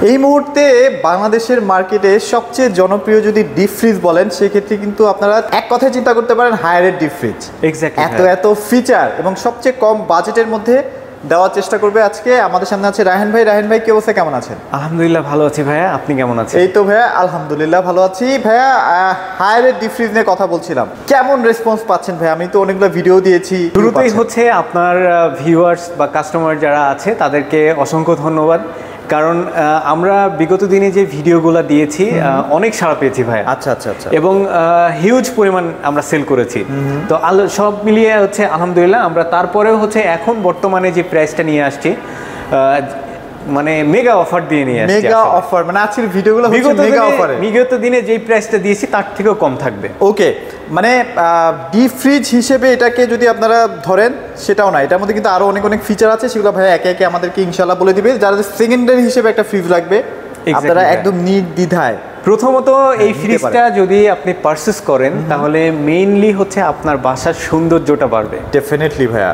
এই মুহূর্তে বাংলাদেশের মার্কেটে সবচেয়ে জনপ্রিয় যদি ডিপ ফ্রিজ বলেন সেক্ষেত্রে কিন্তু আপনারা এক কথায় চিন্তা করতে পারেন হায়ারের ডিপ ফ্রিজ। এক্স্যাক্টলি, এত ফিচার এবং সবচেয়ে কম বাজেটের মধ্যে দেওয়ার চেষ্টা করবে আজকে। আমাদের সামনে আছে রায়হান ভাই। রায়হান ভাই কি অবস্থা, কেমন আছেন? আলহামদুলিল্লাহ ভালো আছি ভাইয়া, আপনি কেমন আছেন? এই তো ভাইয়া আলহামদুলিল্লাহ ভালো আছি। ভাইয়া হায়ারের ডিপ ফ্রিজ নিয়ে কথা বলছিলাম, কেমন রেসপন্স পাচ্ছেন ভাই? আমি তো অনেকগুলো ভিডিও দিয়েছি। শুরুতেই হচ্ছে আপনার ভিউয়ার্স বা কাস্টমার যারা আছে তাদেরকে অসংখ্য ধন্যবাদ, কারণ আমরা বিগত দিনে যে ভিডিওগুলো দিয়েছি অনেক সাড়া পেয়েছি ভাই। আচ্ছা আচ্ছা আচ্ছা। এবং হিউজ পরিমাণ আমরা সেল করেছি। তো সব মিলিয়ে হচ্ছে আলহামদুলিল্লাহ আমরা তারপরেও হচ্ছে এখন বর্তমানে যে প্রাইসটা নিয়ে আসছি মানে মেগা অফার দিয়ে নিয়ে আসছি। মেগা অফার মানে আজকের ভিডিওগুলো হচ্ছে মেগা অফারে। বিগত দিনে যেই প্রাইসটা দিয়েছি তার থেকেও কম থাকবে। ওকে, মানে ডিপ ফ্রিজ হিসেবে এটাকে যদি আপনারা ধরেন সেটাও না, এটার মধ্যে কিন্তু আরো অনেক অনেক ফিচার আছে, সেগুলো ভাই একে একে আমাদেরকে ইনশাআল্লাহ বলে দিবে। যারা সেকেন্ডারি হিসেবে একটা ফ্রিজ লাগবে আপনারা একদম নির্দ্বিধায় প্রথমত এই ফ্রিজটা যদি আপনি পারচেজ করেন তাহলে মেইনলি হচ্ছে আপনার বাসার সৌন্দর্যটা বাড়বে। ডেফিনেটলি ভাইয়া,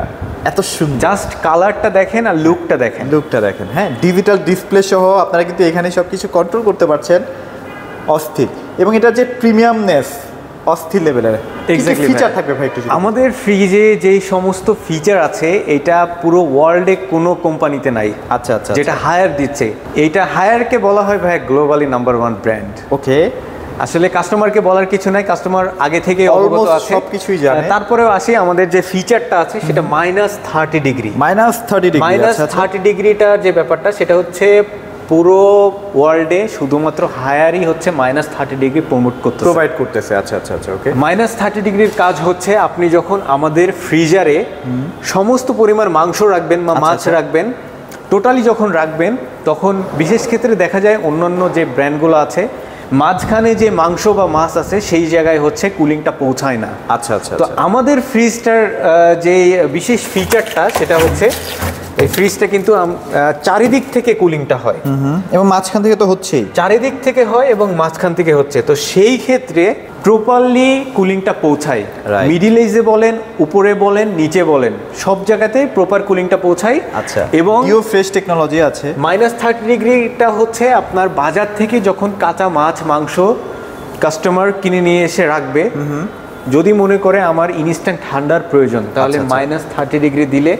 এত সুন্দর, জাস্ট কালারটা দেখেন আর লুকটা দেখেন। হ্যাঁ, ডিজিটাল ডিসপ্লে সহ আপনারা কিন্তু এখানে সব কিছু কন্ট্রোল করতে পারছেন, অস্থির। এবং এটা যে প্রিমিয়ামনেস অস্থির লেভেলের ফিচার থাকবে ভাই একটু। আমাদের ফ্রিজে যেই সমস্ত ফিচার আছে এটা পুরো ওয়ার্ল্ডে কোনো কোম্পানিতে নাই। আচ্ছা আচ্ছা, যেটা হায়ার দিচ্ছে, এইটা হায়ারকে বলা হয় ভাই গ্লোবালি নাম্বার 1 ব্র্যান্ড। ওকে, আসলে কাস্টমারকে বলার কিছু নাই, কাস্টমার আগে থেকে অবগত আছে, সবকিছুই জানে। তারপরেও আসি আমাদের যে ফিচারটা আছে সেটা -30 ডিগ্রি। -30 ডিগ্রিটার যে ব্যাপারটা সেটা হচ্ছে পুরো ওয়ার্ল্ডে শুধুমাত্র হায়ারই হচ্ছে -30 ডিগ্রি প্রোভাইড করতেছে। আচ্ছা আচ্ছা আচ্ছা, ওকে। -30 ডিগ্রির কাজ হচ্ছে আপনি যখন আমাদের ফ্রিজারে সমস্ত পরিমাণ মাংস রাখবেন বা মাছ রাখবেন, টোটালি যখন রাখবেন তখন বিশেষ ক্ষেত্রে দেখা যায় অন্যান্য যে ব্র্যান্ডগুলো আছে মাঝখানে যে মাংস বা মাছ আছে সেই জায়গায় হচ্ছে কুলিংটা পৌঁছায় না। আচ্ছা আচ্ছা, তো আমাদের ফ্রিজটার যে বিশেষ ফিচারটা সেটা হচ্ছে এই ফ্রিজটা কিন্তু চারিদিক থেকে কুলিংটা হয় এবং মাঝখান থেকে তো হচ্ছেই, চারিদিক থেকে হয় এবং মাঝখান থেকে হচ্ছে। তো সেই ক্ষেত্রে প্রপারলি কুলিংটা পৌঁছায়, মিডিল এজে বলেন, উপরে বলেন, নিচে বলেন, সব জায়গাতেই প্রপার কুলিংটা পৌঁছায়। আচ্ছা, এবং ফ্রেশ টেকনোলজি আছে। -30 ডিগ্রিটা হচ্ছে আপনার বাজার থেকে যখন কাঁচা মাছ মাংস কাস্টমার কিনে নিয়ে এসে রাখবে, যদি মনে করে আমার ইনস্ট্যান্ট ঠান্ডার প্রয়োজন তাহলে -30 ডিগ্রি দিলে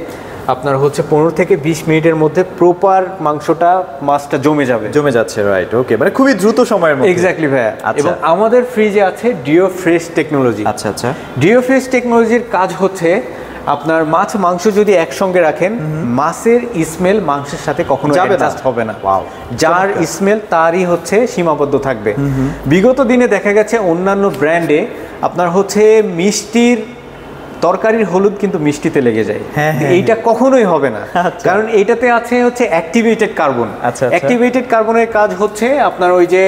আপনার হচ্ছে 15 থেকে 20 মিনিটের মধ্যে প্রপার মাংসটা মাছটা জমে যাচ্ছে। রাইট, ওকে, মানে খুবই দ্রুত সময়ের মধ্যে। এক্স্যাক্টলি ভাইয়া। এবং আমাদের ফ্রিজে আছে ডিও ফ্রেশ টেকনোলজি। আচ্ছা আচ্ছা, ডিও ফ্রেশ টেকনোলজির কাজ হচ্ছে আপনার মাছ মাংস যদি একসঙ্গে রাখেন মাছের স্মেল মাংসের সাথে কখনো অ্যাডজাস্ট হবে না। যার স্মেল তারই হচ্ছে সীমাবদ্ধ থাকবে। বিগত দিনে দেখা গেছে অন্যান্য ব্র্যান্ডে আপনার হচ্ছে মিষ্টির তরকারির হলুদ কিন্তু মিষ্টিতে লেগে যায়, এইটা কখনোই হবে না, কারণ এইটাতে আছে হচ্ছে অ্যাক্টিভেটেড কার্বন। অ্যাক্টিভেটেড কার্বনের কাজ হচ্ছে আপনার ওই যে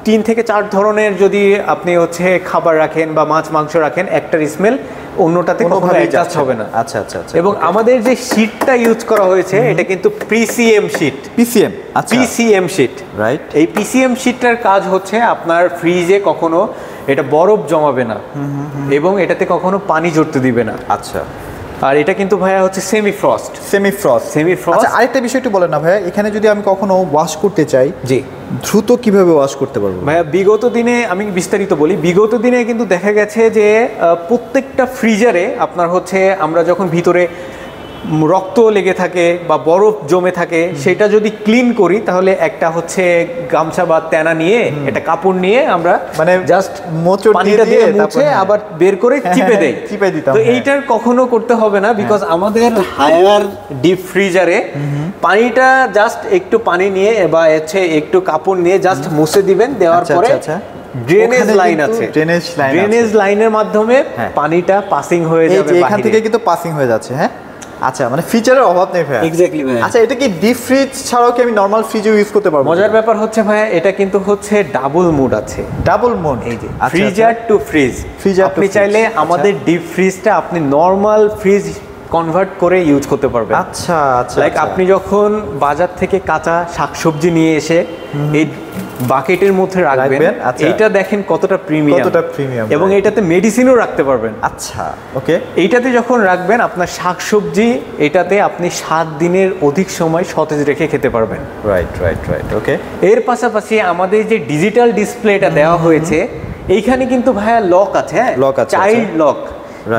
3 থেকে 4 ধরনের যদি আপনি হচ্ছে খাবার রাখেন বা মাছ মাংস রাখেন, একটার স্মেল অন্যটাতে কখনো অ্যাডজাস্ট হবে না। আচ্ছা আচ্ছা আচ্ছা। এবং আমাদের যে শীটটা ইউজ করা হয়েছে এটা কিন্তু PCM sheet. PCM sheet, right. এই পিসিএম শীটটার কাজ হচ্ছে আপনার ফ্রিজে কখনো এটা বরফ জমাবে না এবং এটাতে কখনো পানি জড়তে দিবে না। আচ্ছা, আর এটা কিন্তু ভাইয়া হচ্ছে সেমি ফ্রস্ট। আচ্ছা, আরেকটা বিষয় একটু বলেন না ভাইয়া, এখানে যদি আমি কখনো ওয়াশ করতে চাই, জি, দ্রুত কিভাবে ওয়াশ করতে পারবো ভাইয়া? বিগত দিনে আমি বিস্তারিত বলি, বিগত দিনে কিন্তু দেখা গেছে যে প্রত্যেকটা ফ্রিজারে আপনার হচ্ছে আমরা যখন ভিতরে রক্ত লেগে থাকে বা বরফ জমে থাকে সেটা যদি ক্লিন করি তাহলে একটা হচ্ছে গামছা বা তেনা নিয়ে একটা কাপড় নিয়ে আমরা মানে জাস্ট মোচড় দিয়ে মুছে আবার বের করে চিপে দিতাম। তো এইটার কখনো করতে হবে না, বিকজ আমাদের হায়ার ডিপ ফ্রিজারে পানিটা জাস্ট একটু পানি নিয়ে বা হচ্ছে একটু কাপড় নিয়ে জাস্ট মুছে দিবেন, দেওয়ার পরে ড্রেনেজ লাইন আছে, ড্রেনেজ লাইনের মাধ্যমে পানিটা পাসিং হয়ে যাবে, এখান থেকে কিন্তু পাসিং হয়ে যাচ্ছে। হ্যাঁ, আচ্ছা, মানে ফিচারের অভাব নেই ভাই। এক্স্যাক্টলি ভাই। আচ্ছা, এটা কি ডিপ ফ্রিজ ছাড়াও কি আমি নরমাল ফ্রিজও ইউজ করতে পারবো? মজার ব্যাপার হচ্ছে ভাই এটা কিন্তু হচ্ছে ডাবল মোড আছে। ডাবল মোড, এই যে ফ্রিজার টু ফ্রিজ। আপনি চাইলে আমাদের ডিপ ফ্রিজটা আপনি নরমাল ফ্রিজ কনভার্ট করে ইউজ করতে পারবেন। আচ্ছা আচ্ছা, লাইক আপনি যখন বাজার থেকে কাঁচা শাকসবজি নিয়ে এসে এই বাকেটের মধ্যে রাখবেন, এইটা দেখেন কতটা প্রিমিয়াম, এবং এটাতে মেডিসিনও রাখতে পারবেন। আচ্ছা ওকে, এইটাতে যখন রাখবেন আপনার শাকসবজি, এটাতে আপনি 7 দিনের অধিক সময় সতেজ রেখে খেতে পারবেন। Right okay. এর পাশাপাশি আমাদের যে ডিজিটাল ডিসপ্লেটা দেওয়া হয়েছে, এইখানে কিন্তু ভাইয়া লক আছে, চাইল্ড লক।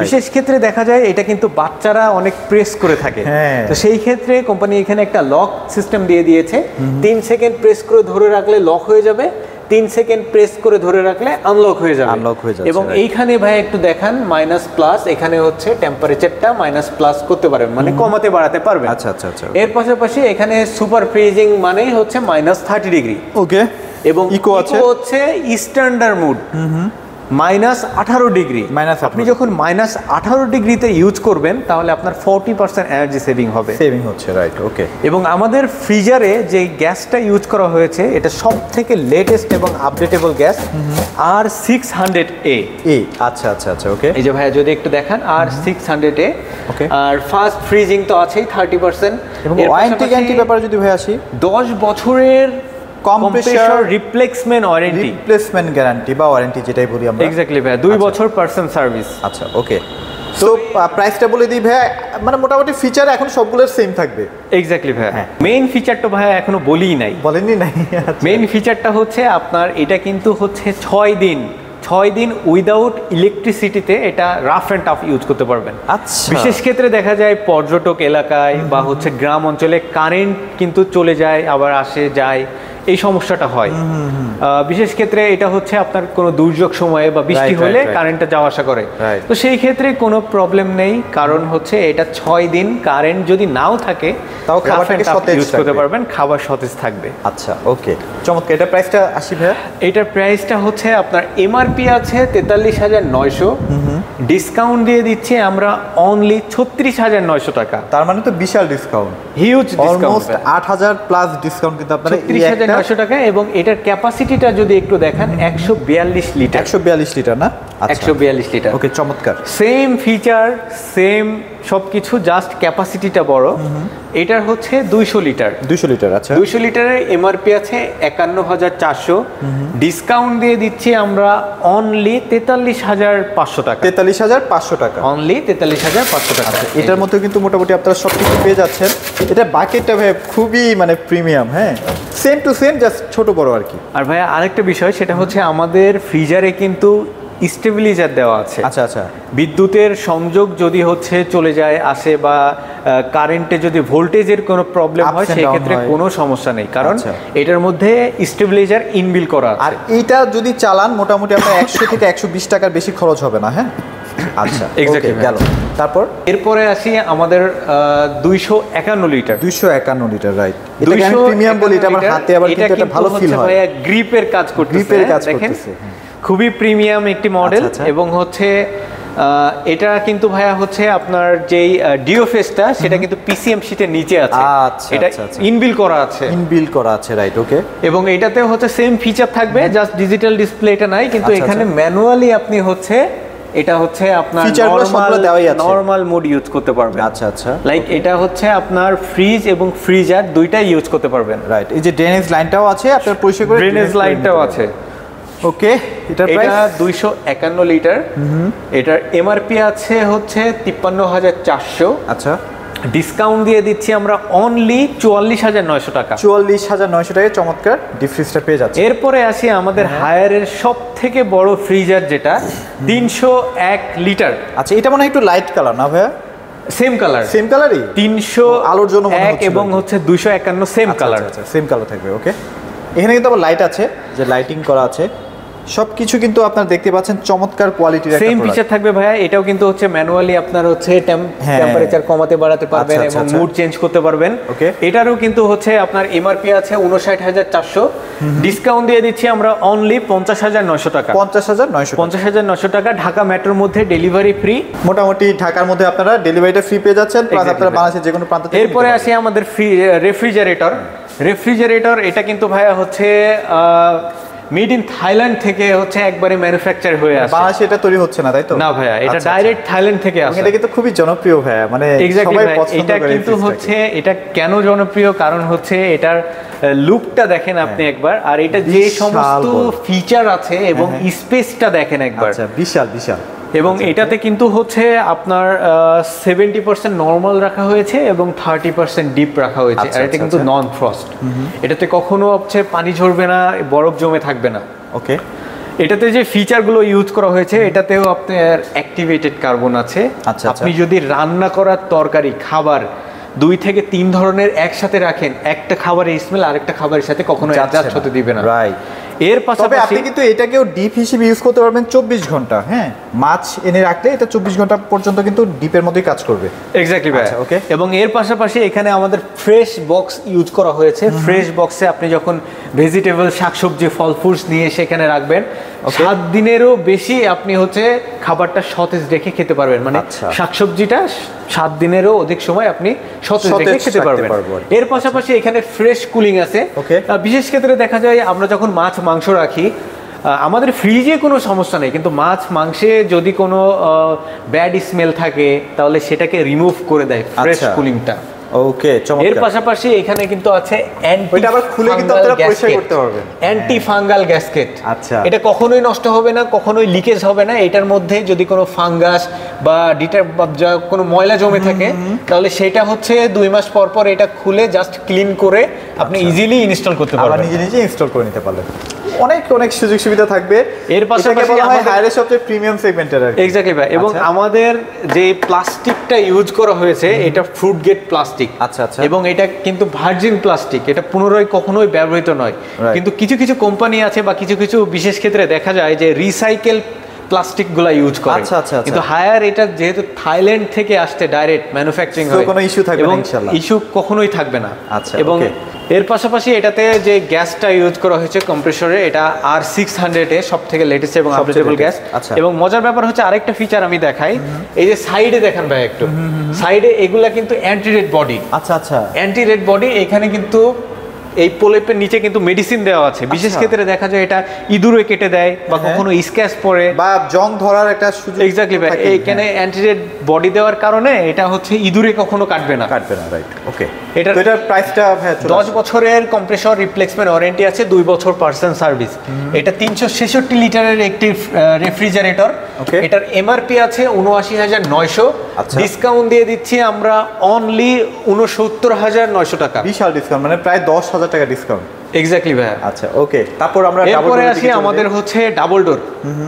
বিশেষ ক্ষেত্রে দেখা যায় এটা কিন্তু বাচ্চারা অনেক প্রেস করে থাকে, তো সেই ক্ষেত্রে কোম্পানি এখানে একটা লক সিস্টেম দিয়ে দিয়েছে। 3 সেকেন্ড প্রেস করে ধরে রাখলে লক হয়ে যাবে, 3 সেকেন্ড প্রেস করে ধরে রাখলে আনলক হয়ে যাবে। এবং এইখানে ভাই একটু দেখান মাইনাস প্লাস, এখানে হচ্ছে টেম্পারেচারটা মাইনাস প্লাস করতে পারবেন, মানে কমাতে বাড়াতে পারবেন। আচ্ছা। এর পাশাপাশি এখানে সুপার ফ্রিজিং মানে হচ্ছে -30 ডিগ্রি, ওকে। এবং ইকো হচ্ছে স্ট্যান্ডার্ড মুড -18 ডিগ্রি। আপনি যখন -18 ডিগ্রিতে ইউজ করবেন তাহলে আপনার 40% এনার্জি সেভিং হচ্ছে, রাইট ওকে। এবং আমাদের ফ্রিজারে যে গ্যাসটা ইউজ করা হয়েছে এটা সবথেকে লেটেস্ট এবং আপডেটেবল গ্যাস R600A। আচ্ছা ওকে। এই যে ভাইয়া যদি একটু দেখান R600A, ওকে। আর ফাস্ট ফ্রিজিং তো আছেই 30%, এবং ওয়ারেন্টি গ্যারান্টি ব্যাপারে যদি ভাই আসি, 10 বছরের কম্প্রেসর রিপ্লেসমেন্ট গ্যারান্টি বা ওয়ারেন্টি যেটাই বলি আমরা। এক্স্যাক্টলি ভাই, 2 বছর পার্সন সার্ভিস। আচ্ছা ওকে। সো প্রাইসটা বলে দিই ভাই, মানে মোটামুটি ফিচার এখন সবগুলোর সেম থাকবে। এক্স্যাক্টলি ভাই, মেইন ফিচারটা ভাই এখনো বলেননি নাই। মেইন ফিচারটা হচ্ছে আপনার এটা কিন্তু হচ্ছে 6 দিন উইদাউট ইলেকট্রিসিটিতে এটা রাফ অ্যান্ড টাফ ইউজ করতে পারবেন। আচ্ছা, বিশেষ ক্ষেত্রে দেখা যায় পর্যটক এলাকায় বা হচ্ছে গ্রাম অঞ্চলে কারেন্ট কিন্তু চলে যায় আবার আসে যায়, এই সমস্যাটা হয়। বিশেষ ক্ষেত্রে এটা হচ্ছে আপনার কোনো দুর্যোগ সময়ে বা বৃষ্টি হলে কারেন্টটা যাওয়া আসা করে, তো সেই ক্ষেত্রে কোনো প্রবলেম নেই, কারণ হচ্ছে এটা 6 দিন কারেন্ট যদি নাও থাকে তাও খাবারটাকে সতেজ ইউজ করতে পারবেন, খাবার সতেজ থাকবে। আচ্ছা ওকে, চমৎকার। এটা প্রাইসটা আসি ভাই? এটার প্রাইসটা হচ্ছে আপনার এমআরপি আছে 43,900, ডিসকাউন্ট দিয়ে দিচ্ছি আমরা অনলি 36,900 টাকা। তার মানে তো বিশাল discount, huge discount, almost 8,000 plus discount কিন্তু আপনারা 36,900 টাকা। এবং এটার ক্যাপাসিটিটা যদি একটু দেখেন 142 লিটার। 142 লিটার না? 142 লিটার, ওকে চমৎকার। সেম ফিচার সেম সবকিছু, জাস্ট ক্যাপাসিটিটা বড়। এটার হচ্ছে 200 লিটার। 200 লিটার, আচ্ছা। 200 লিটারের এমআরপি আছে 51,400, ডিসকাউন্ট দিয়ে দিচ্ছি আমরা অনলি 43,500 টাকা। 43,500 টাকা, অনলি 43,500 টাকা। এটার মধ্যে কিন্তু মোটামুটি আপনারা সবকিছু পেয়ে যাচ্ছেন। এটা বাকেটটা ভাই খুবই মানে premium, same to same, just ছোট বড় আর কি। আর ভাই আরেকটা বিষয়, সেটা হচ্ছে আমাদের ফ্রিজারে কিন্তু স্টেবিলাইজার দেওয়া আছে। আচ্ছা, বিদ্যুতের সংযোগ যদি হচ্ছে চলে যায় আসে বা কারেন্টে যদি ভোল্টেজের কোনো প্রবলেম হয় সেই ক্ষেত্রে কোনো সমস্যা নেই, কারণ এটার মধ্যে স্টেবিলাইজার ইনবিল্ট করা আছে। আর এইটা যদি চালান মোটামুটি আপনার 100 থেকে 120 টাকার বেশি খরচ হবে না। আচ্ছা এক্স্যাক্টলি গেল। তারপর এরপরে আসি আমাদের 251 লিটার। 251 litre, right. এটা আমি প্রিমিয়াম বলি, এটা আমার হাতে আবার কিন্তু একটা ভালো ফিল হয়। গ্রিপের কাজ করতেছে, খুবই প্রিমিয়াম একটি মডেল। এবং হচ্ছে এটা কিন্তু ভাইয়া হচ্ছে আপনার যেই ডিওফেসটা সেটা কিন্তু পিসিএম শীটের নিচে আছে। এটা ইনবিল্ট করা আছে, রাইট ওকে। এবং এটাতে হচ্ছে সেম ফিচার থাকবে, জাস্ট ডিজিটাল ডিসপ্লেটা নাই, কিন্তু এখানে ম্যানুয়ালি আপনি হচ্ছে এটা হচ্ছে আপনার নরমাল মোড ইউজ করতে পারবেন। আচ্ছা, লাইক এটা হচ্ছে আপনার ফ্রিজ এবং ফ্রিজার দুইটাই ইউজ করতে পারবেন, রাইট। এই যে ড্রেনেজ লাইনটাও আছে, আপনার পরিষ্কার করে ড্রেনেজ লাইনটাও আছে। ওকে, এটা 251 লিটার। এটার এমআরপি আছে হচ্ছে 53,400। আচ্ছা, ডিসকাউন্ট দিয়ে দিচ্ছি আমরা অনলি 44,900 টাকা। 44,900 টাকায় চমৎকার ডিপ ফ্রিজটা পেয়ে যাচ্ছে। এরপরে আসি আমাদের হায়ারের সব থেকে বড় ফ্রিজার, যেটা 301 লিটার। আচ্ছা, এটা মনে হয় একটু লাইট কালার না ভাইয়া? সেম কালারই 300 আলোর জন্য এবং হচ্ছে 251 সেম কালার। সেম কালার থাকবে, ওকে। এখানে কিন্তু আবার লাইট আছে, যে লাইটিং করা আছে, সবকিছু কিন্তু আপনারা দেখতে পাচ্ছেন চমৎকার কোয়ালিটির একটা সেম ফিচার থাকবে ভাইয়া। এটাও কিন্তু হচ্ছে ম্যানুয়ালি আপনার হচ্ছে টেম্পারেচার কমাতে বাড়াতে পারবেন এবং মুড চেঞ্জ করতে পারবেন। ওকে, এটারও কিন্তু হচ্ছে আপনার এমআরপি আছে 59,400, ডিসকাউন্ট দিয়ে দিচ্ছি আমরা অনলি 50,900 টাকা। 50,900 টাকা। ঢাকা মেট্রোর মধ্যে ডেলিভারি ফ্রি, মোটামুটি ঢাকার মধ্যে আপনারা ডেলিভারিটা ফ্রি পেয়ে যাচ্ছেন, প্লাস আপনারা বাংলাদেশের যে কোনো প্রান্ত থেকে। এরপরে আসি আমাদের রেফ্রিজারেটর। এটা কিন্তু ভাইয়া হচ্ছে মেড ইন থাইল্যান্ড থেকে হচ্ছে একবারে ম্যানুফ্যাকচার হয়ে আসে। বাংলাদেশে এটা তৈরি হচ্ছে না, তাই তো? না ভাইয়া, এটা ডাইরেক্ট থাইল্যান্ড থেকে আসে। এটা কিন্তু খুবই জনপ্রিয় ভাইয়া, মানে সবাই পছন্দ করে। এটা কিন্তু হচ্ছে, এটা কেন জনপ্রিয় কারণ হচ্ছে এটার লুকটা দেখেন আপনি একবার, আর এটা যে সমস্ত ফিচার আছে এবং স্পেসটা দেখেন একবার। আচ্ছা, বিশাল বিশাল। এবং এটাতে কিন্তু হচ্ছে আপনার 70% নরমাল রাখা হয়েছে এবং 30% ডিপ রাখা হয়েছে। আর এটা কিন্তু নন ফ্রস্ট, এটাতে কখনো হচ্ছে পানি ঝরবে না, বরফ জমে থাকবে না। ওকে। এটাতে যে ফিচারগুলো ইউজ করা হয়েছে, এটাতেও আপনার অ্যাক্টিভেটেড কার্বন আছে। আপনি যদি রান্না করার তরকারি, খাবার 2 থেকে 3 ধরনের একসাথে রাখেন, একটা খাবারের স্মেল আরেকটা খাবারের সাথে কখনো অ্যাডজাস্ট হতে দিবে না। রাইট। এর পাশাপাশি আপনি কিন্তু এটাকেও ডিপ হিসেবে ইউজ করতে পারবেন 24 ঘন্টা। হ্যাঁ, মাছ এনে রাখলে এটা 24 ঘন্টা পর্যন্ত কিন্তু ডিপের মধ্যেই কাজ করবে। এক্স্যাক্টলি ভাই। ওকে। এবং এর পাশাপাশি এখানে আমাদের ফ্রেশ বক্স ইউজ করা হয়েছে। ফ্রেশ বক্সে আপনি যখন ভেজিটেবল, শাকসবজি, ফল ফ্রুটস নিয়ে সেখানে রাখবেন, 7 দিনেরও বেশি আপনি হচ্ছে খাবারটা সতেজ রেখে খেতে পারবেন। মানে শাকসবজিটা 7 দিনেরও অধিক সময় আপনি সতেজ রেখে খেতে পারবেন। এর পাশাপাশি এখানে ফ্রেশ কুলিং আছে। বিশেষ ক্ষেত্রে দেখা যায় আমরা যখন মাছ মাংস রাখি, আমাদের ফ্রিজে কোনো সমস্যা নেই, কিন্তু মাছ মাংসে যদি কোনো ব্যাড স্মেল থাকে তাহলে সেটাকে রিমুভ করে দেয় ফ্রেশ কুলিংটা। ওকে, চমৎকার। এর পাশাপাশি এখানে কিন্তু আছে এটা আবার খুলে কিন্তু আপনারা পরিষ্কার করতে পারবেন, অ্যান্টি ফাঙ্গাল গ্যাসকেট। আচ্ছা, এটা কখনোই নষ্ট হবে না, কখনোই লিকেজ হবে না। এটার মধ্যে যদি কোনো ফাঙ্গাস বা কোনো ময়লা জমে থাকে তাহলে সেটা হচ্ছে 2 মাস পর পর এটা খুলে জাস্ট ক্লিন করে আপনি ইজিলি ইনস্টল করতে পারবেন, নিজে নিজে ইনস্টল করে নিতে পারবেন। অনেক অনেক সুযোগ সুবিধা থাকবে। এর পাশাপাশি হায়ারের সবচেয়ে প্রিমিয়াম সেগমেন্টের। এক্স্যাক্টলি ভাই। এবং আমাদের যে প্লাস্টিকটা ইউজ করা হয়েছে এটা ফ্রুট গেট প্লাস্টিক। আচ্ছা আচ্ছা। এবং এটা কিন্তু ভার্জিন প্লাস্টিক, এটা পুনরায় কখনোই ব্যবহৃত নয়। কিন্তু কিছু কিছু কোম্পানি আছে বা কিছু কিছু বিশেষ ক্ষেত্রে দেখা যায় যে রিসাইকেল প্লাস্টিক গুলা ইউজ করে। আচ্ছা আচ্ছা। কিন্তু হায়ার এটা যেহেতু থাইল্যান্ড থেকে আসতে ডাইরেক্ট ম্যানুফ্যাকচারিং হয়, কোনো ইস্যু থাকবে না ইনশাআল্লাহ। ইস্যু কখনোই থাকবে না। আচ্ছা। এবং এর পাশাপাশি এটাতে যে গ্যাসটা ইউজ করা হয়েছে কম্প্রেসরে, এটা R600 এ সবথেকে লেটেস্ট এবং আপডেটেবল গ্যাস। এবং মজার ব্যাপার হচ্ছে আরেকটা ফিচার আমি দেখাই, এই যে সাইডে দেখেন ভাই একটু, সাইডে এগুলা কিন্তু অ্যান্টি রেড বডি। আচ্ছা আচ্ছা, অ্যান্টি রেড বডি। এখানে কিন্তু এই প্রলেপের নিচে কিন্তু মেডিসিন দেওয়া আছে। বিশেষ ক্ষেত্রে দেখা যায় এটা ইঁদুরে কেটে দেয় বা কখনো স্ক্র্যাচ পড়ে বা জং ধরার একটা সুযোগ। এক্স্যাক্টলি ভাই। এইখানে অ্যান্টিরেড বডি দেওয়ার কারণে এটা হচ্ছে ইঁদুরে কখনো কাটবে না। রাইট। ওকে। এটার প্রাইসটা 10 বছরের কম্প্রেসর রিপ্লেসমেন্ট ওয়ারেন্টি আছে, 2 বছর পার্সন সার্ভিস। এটা 366 লিটারের একটি রেফ্রিজারেটর। এটার এমআরপি আছে ৭৯,৯০০। ডিসকাউন্ট দিয়ে দিচ্ছি আমরা অনলি ৬৯,৯০০ টাকা। বিশাল ডিসকাউন্ট, মানে প্রায় 10,000 টাকা ডিসকাউন্ট। এক্স্যাক্টলি ভাই। আচ্ছা, ওকে। তারপর আমরা এরপরে আসি আমাদের হচ্ছে ডাবল ডোর।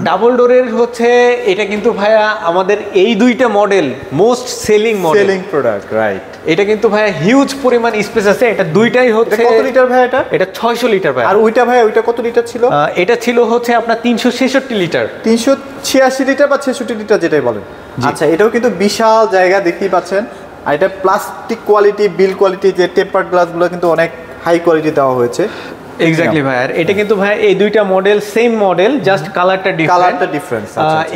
ডাবল ডোরের হচ্ছে এটা কিন্তু ভাইয়া আমাদের এই দুইটা model most selling product. Right. এটা কিন্তু ভাইয়া হিউজ পরিমাণ স্পেস আছে। এটা দুইটাই হচ্ছে কত লিটার ভাই? এটা 600 লিটার ভাই। আর ওইটা কত লিটার ছিল? এটা ছিল হচ্ছে আপনার 366 লিটার। 386 লিটার বা 66 লিটার যেটাই বলেন। আচ্ছা, এটাও কিন্তু বিশাল জায়গা, দেখতেই পাচ্ছেন। আর এটা প্লাস্টিক কোয়ালিটি, বিল কোয়ালিটি, যে টেম্পারড গ্লাসগুলো কিন্তু অনেক হাই কোয়ালিটি দেওয়া হয়েছে। এক্স্যাক্টলি ভাই। আর এটা কিন্তু ভাই এই দুইটা মডেল সেম মডেল, জাস্ট কালারটা ডিফারেন্স।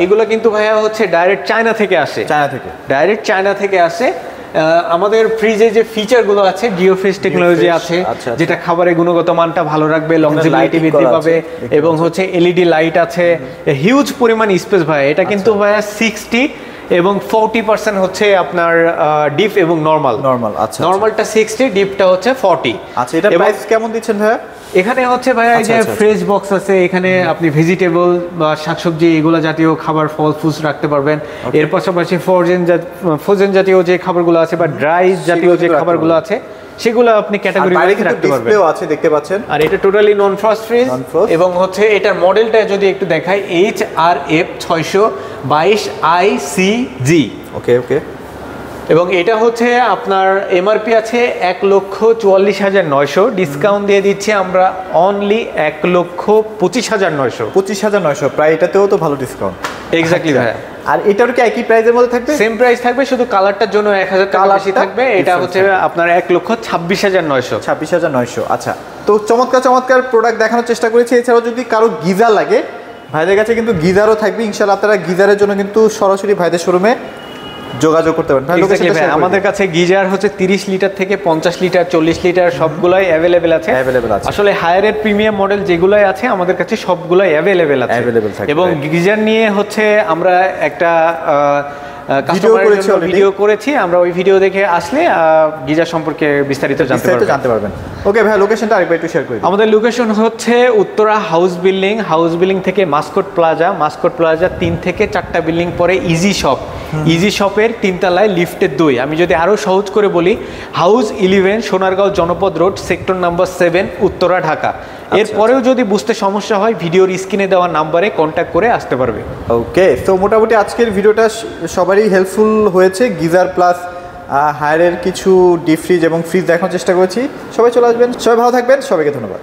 এগুলো কিন্তু ভাইয়া হচ্ছে ডাইরেক্ট চায়না থেকে আসে। ডাইরেক্ট চায়না থেকে আসে। আমাদের ফ্রিজে যে ফিচারগুলো আছে, জিওফ্রিজ টেকনোলজি আছে, যেটা খাবারের গুণগত মানটা ভালো রাখবে, লংজিভিটি বৃদ্ধি পাবে, এবং হচ্ছে এলইডি লাইট আছে, হিউজ পরিমাণ স্পেস ভাই। এটা কিন্তু ভাইয়া 60 এবং 40% হচ্ছে আপনার ডিপ এবং নরমাল। আচ্ছা, নরমালটা 60, ডিপটা হচ্ছে 40। আচ্ছা, এটা প্রাইস কেমন দিচ্ছেন ভাইয়া? এখানে হচ্ছে ভাইয়া যে ফ্রেশ বক্স আছে, এখানে আপনি ভেজিটেবল বা শাকসবজি এগুলো জাতীয় খাবার, ফল ফ্রুটস রাখতে পারবেন। এর পাশাপাশি ফ্রোজেন জাতীয় যে খাবারগুলো আছে বা ড্রাই জাতীয় যে খাবারগুলো আছে সেগুলো আপনি ক্যাটাগরি ওয়াইজ রাখতে পারবেন। ডিসপ্লেও আছে, দেখতে পাচ্ছেন। আর এটা টোটালি নন ফ্রস্ট ফ্রিজ। এবং হচ্ছে এটার মডেলটা যদি একটু দেখাই, HRF 622 ICG। ওকে। এবং এটা হচ্ছে আপনার এমআরপি আছে 1,44,900। ডিসকাউন্ট দিয়ে দিচ্ছি আমরা অনলি 1,25,900। 25,900, প্রায় এটাতেও তো ভালো ডিসকাউন্ট। এক্স্যাক্টলি ভাই। আর এটার কি একই প্রাইসের মধ্যে থাকবে? সেম প্রাইস থাকবে, শুধু কালারটার জন্য 1000 টাকা বেশি থাকবে। এটা হচ্ছে আপনার 1,26,900। 26,900। আচ্ছা, তো চমৎকার প্রোডাক্ট দেখানোর চেষ্টা করেছি। এছাড়াও যদি কারো গিজার লাগে, ভাইদের কাছে কিন্তু গিজারও থাকবে ইনশাআল্লাহ। আপনারা গিজারের জন্য কিন্তু সরাসরি ভাইদের শোরুমে যোগাযোগ করতে পারেন। Exactly ভাই, আমাদের কাছে গিজার হচ্ছে 30 লিটার থেকে 50 লিটার 40 লিটার সবগুলাই অ্যাভেলেবেল আছে। আসলে হায়ারের প্রিমিয়াম মডেল যেগুলাই আছে আমাদের কাছে সবগুলাই অ্যাভেলেবেল আছে। এবং গিজার নিয়ে হচ্ছে আমরা একটা ভিডিও করেছি, আমরা ওই ভিডিও দেখে আসলে গিজার সম্পর্কে বিস্তারিত জানতে পারবেন। ওকে ভাই, লোকেশনটা আরেকবার একটু শেয়ার করে দিন। আমাদের লোকেশন হচ্ছে উত্তরা হাউস বিল্ডিং থেকে মাস্কট প্লাজা 3 থেকে 4টা বিল্ডিং পরে ইজি শপের 3 তলায় লিফটের 2। আমি যদি আরো সহজ করে বলি, হাউস 11 সোনারগাঁও জনপদ road sector number 7 Uttara Dhaka. এরপরেও যদি বুঝতে সমস্যা হয় ভিডিওর স্ক্রিনে দেওয়া নাম্বারে কন্ট্যাক্ট করে আসতে পারবে। ওকে, তো মোটামুটি আজকের ভিডিওটা সবারই হেল্পফুল হয়েছে। গিজার প্লাস হায়ারের কিছু ডিপ ফ্রিজ এবং ফ্রিজ দেখানোর চেষ্টা করেছি। সবাই চলে আসবেন, সবাই ভালো থাকবেন, সবাইকে ধন্যবাদ।